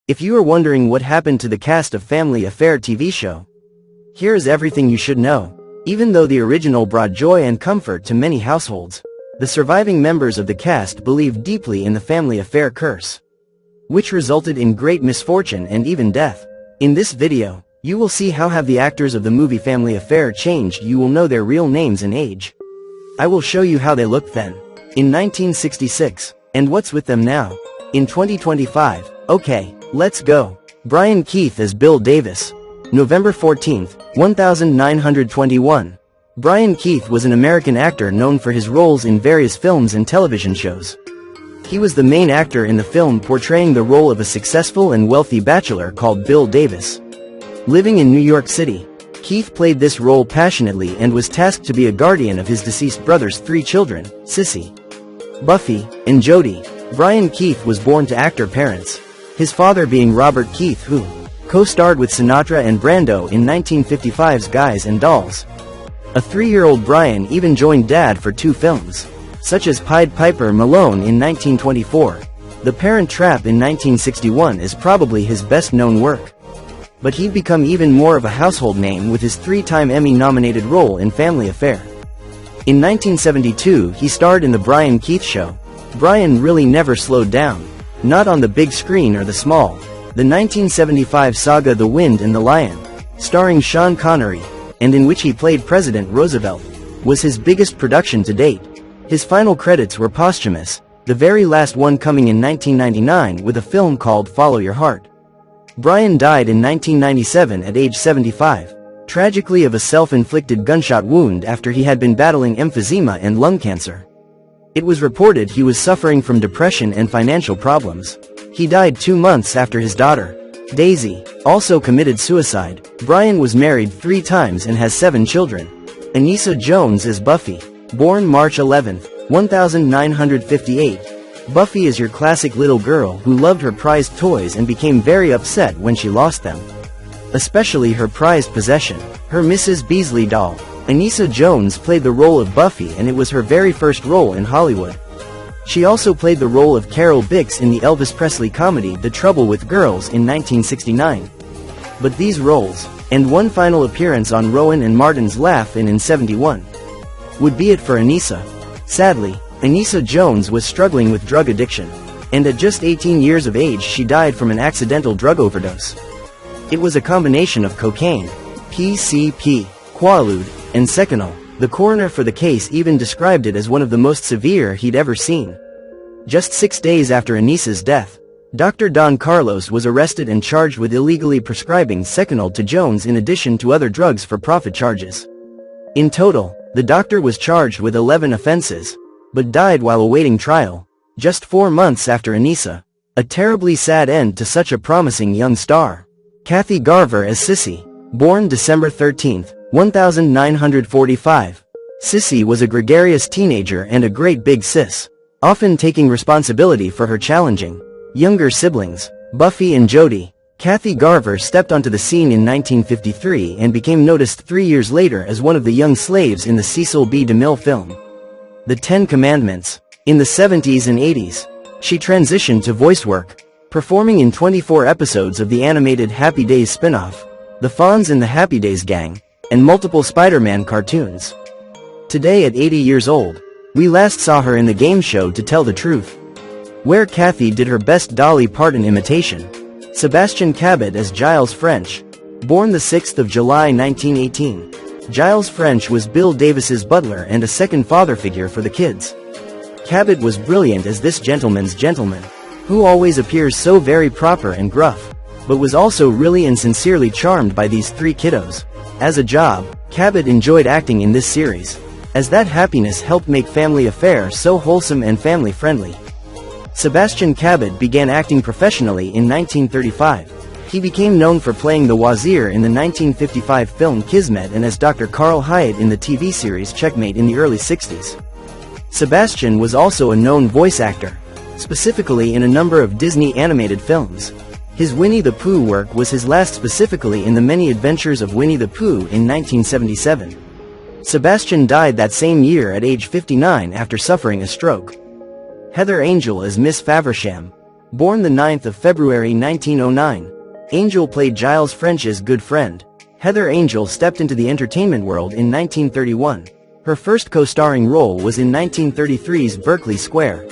If you are wondering what happened to the cast of Family Affair TV show, here is everything you should know. Even though the original brought joy and comfort to many households, the surviving members of the cast believed deeply in the Family Affair curse, which resulted in great misfortune and even death. In this video, you will see how have the actors of the movie Family Affair changed. You will know their real names and age. I will show you how they looked then, in 1966, and what's with them now, in 2025. Okay, let's go. Brian Keith as Bill Davis. November 14, 1921. Brian Keith was an American actor known for his roles in various films and television shows. He was the main actor in the film portraying the role of a successful and wealthy bachelor called Bill Davis. Living in New York City, Keith played this role passionately and was tasked to be a guardian of his deceased brother's 3 children, Sissy, Buffy, and Jodie. Brian Keith was born to actor parents, his father being Robert Keith, who co-starred with Sinatra and Brando in 1955's Guys and Dolls. A 3-year-old Brian even joined Dad for 2 films, such as Pied Piper Malone in 1924. The Parent Trap in 1961 is probably his best-known work. But he'd become even more of a household name with his 3-time Emmy-nominated role in Family Affair. In 1972, he starred in The Brian Keith Show. Brian really never slowed down, not on the big screen or the small. The 1975 saga The Wind and the Lion, starring Sean Connery, and in which he played President Roosevelt, was his biggest production to date. His final credits were posthumous, the very last one coming in 1999 with a film called Follow Your Heart. Brian died in 1997 at age 75, tragically of a self-inflicted gunshot wound after he had been battling emphysema and lung cancer. It was reported he was suffering from depression and financial problems. He died 2 months after his daughter, Daisy, also committed suicide. Brian was married 3 times and has 7 children. Anissa Jones as Buffy. Born March 11, 1958. Buffy is your classic little girl who loved her prized toys and became very upset when she lost them, especially her prized possession, her Mrs. Beasley doll. Anissa Jones played the role of Buffy, and it was her very first role in Hollywood. She also played the role of Carol Bix in the Elvis Presley comedy The Trouble with Girls in 1969. But these roles, and one final appearance on Rowan and Martin's Laugh-In in 71, would be it for Anissa. Sadly, Anissa Jones was struggling with drug addiction, and at just 18 years of age she died from an accidental drug overdose. It was a combination of cocaine, PCP, Quaalude, and Seconal. The coroner for the case even described it as one of the most severe he'd ever seen. Just 6 days after Anissa's death, Dr. Don Carlos was arrested and charged with illegally prescribing Seconal to Jones in addition to other drugs for profit charges. In total, the doctor was charged with 11 offenses, but died while awaiting trial, just 4 months after Anissa. A terribly sad end to such a promising young star. Kathy Garver as Sissy. Born December 13, 1945. Sissy was a gregarious teenager and a great big sis, often taking responsibility for her challenging younger siblings, Buffy and Jodie. Kathy Garver stepped onto the scene in 1953 and became noticed 3 years later as one of the young slaves in the Cecil B. DeMille film, The 10 Commandments. In the 70s and 80s, she transitioned to voice work, performing in 24 episodes of the animated Happy Days spin-off, The Fonz and the Happy Days Gang, and multiple Spider-Man cartoons. Today at 80 years old, we last saw her in the game show To Tell the Truth, where Kathy did her best Dolly Parton imitation. Sebastian Cabot as Giles French. Born the 6th of July 1918. Giles French was Bill Davis's butler and a second father figure for the kids. Cabot was brilliant as this gentleman's gentleman, who always appears so very proper and gruff, but was also really and sincerely charmed by these 3 kiddos. As a job, Cabot enjoyed acting in this series, as that happiness helped make Family Affair so wholesome and family-friendly. Sebastian Cabot began acting professionally in 1935. He became known for playing the Wazir in the 1955 film Kismet and as Dr. Carl Hyatt in the TV series Checkmate in the early 60s. Sebastian was also a known voice actor, specifically in a number of Disney animated films. His Winnie the Pooh work was his last, specifically in The Many Adventures of Winnie the Pooh in 1977. Sebastian died that same year at age 59 after suffering a stroke. Heather Angel as Miss Faversham. Born the 9th of February 1909, Angel played Giles French's good friend. Heather Angel stepped into the entertainment world in 1931. Her first co-starring role was in 1933's Berkeley Square,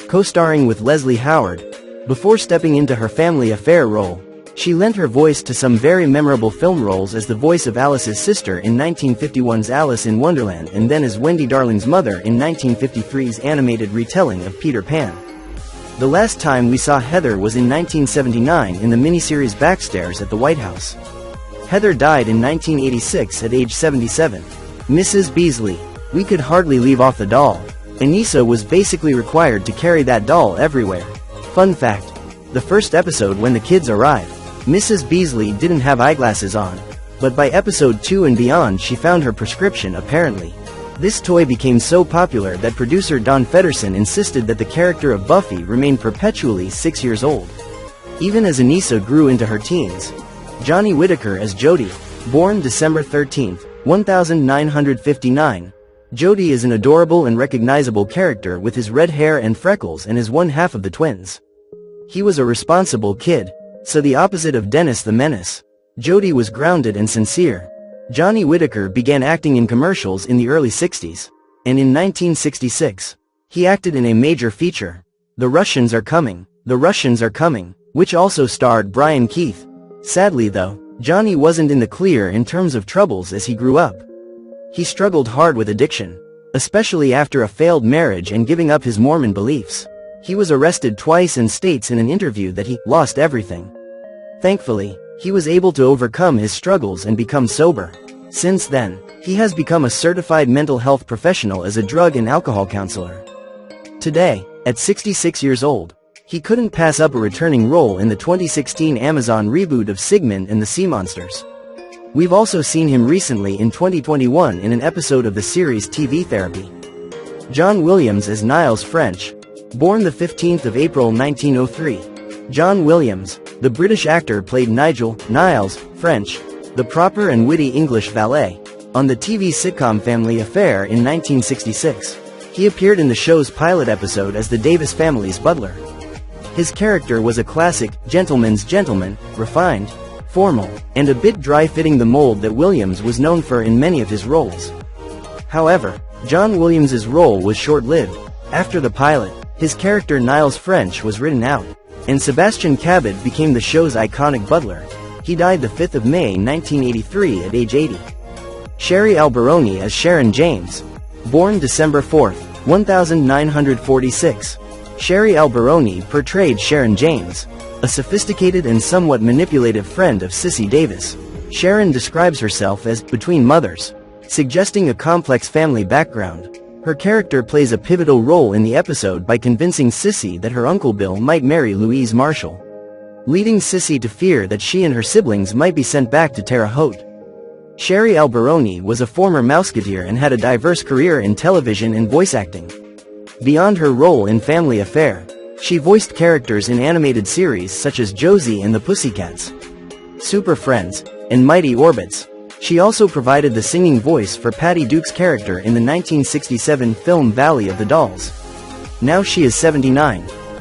co-starring with Leslie Howard. Before stepping into her family affair role, she lent her voice to some very memorable film roles as the voice of Alice's sister in 1951's Alice in Wonderland and then as Wendy Darling's mother in 1953's animated retelling of Peter Pan. The last time we saw Heather was in 1979 in the miniseries Backstairs at the White House. Heather died in 1986 at age 77. Mrs. Beasley. We could hardly leave off the doll. Anissa was basically required to carry that doll everywhere. Fun fact: the first episode when the kids arrived, Mrs. Beasley didn't have eyeglasses on, but by episode 2 and beyond she found her prescription apparently. This toy became so popular that producer Don Feddersen insisted that the character of Buffy remain perpetually 6 years old, even as Anissa grew into her teens. Johnny Whitaker as Jodie. Born December 13, 1959, Jodie is an adorable and recognizable character with his red hair and freckles and is one half of the twins. He was a responsible kid, so the opposite of Dennis the Menace. Jodie was grounded and sincere. Johnny Whitaker began acting in commercials in the early 60s, and in 1966, he acted in a major feature, The Russians Are Coming, The Russians Are Coming, which also starred Brian Keith. Sadly though, Johnny wasn't in the clear in terms of troubles as he grew up. He struggled hard with addiction, especially after a failed marriage and giving up his Mormon beliefs. He was arrested twice and states in an interview that he lost everything. Thankfully, he was able to overcome his struggles and become sober. Since then, he has become a certified mental health professional as a drug and alcohol counselor. Today, at 66 years old, he couldn't pass up a returning role in the 2016 Amazon reboot of Sigmund and the Sea Monsters. We've also seen him recently in 2021 in an episode of the series TV Therapy. John Williams as Niles French. Born the 15th of April 1903. John Williams, the British actor, played Niles French, the proper and witty English valet, on the TV sitcom Family Affair in 1966. He appeared in the show's pilot episode as the Davis family's butler. His character was a classic gentleman's gentleman, refined, formal, and a bit dry, fitting the mold that Williams was known for in many of his roles. However, John Williams's role was short-lived. After the pilot, his character Niles French was written out, and Sebastian Cabot became the show's iconic butler. He died the 5th of May 1983 at age 80. Sherry Alberoni as Sharon James. Born December 4, 1946. Sherry Alberoni portrayed Sharon James, a sophisticated and somewhat manipulative friend of Sissy Davis. Sharon describes herself as between mothers, suggesting a complex family background. Her character plays a pivotal role in the episode by convincing Sissy that her Uncle Bill might marry Louise Marshall, leading Sissy to fear that she and her siblings might be sent back to Terre Haute. Sherry Alberoni was a former Mouseketeer and had a diverse career in television and voice acting. Beyond her role in Family Affair, she voiced characters in animated series such as Josie and the Pussycats, Super Friends, and Mighty Orbits. She also provided the singing voice for Patty Duke's character in the 1967 film Valley of the Dolls. Now she is 79.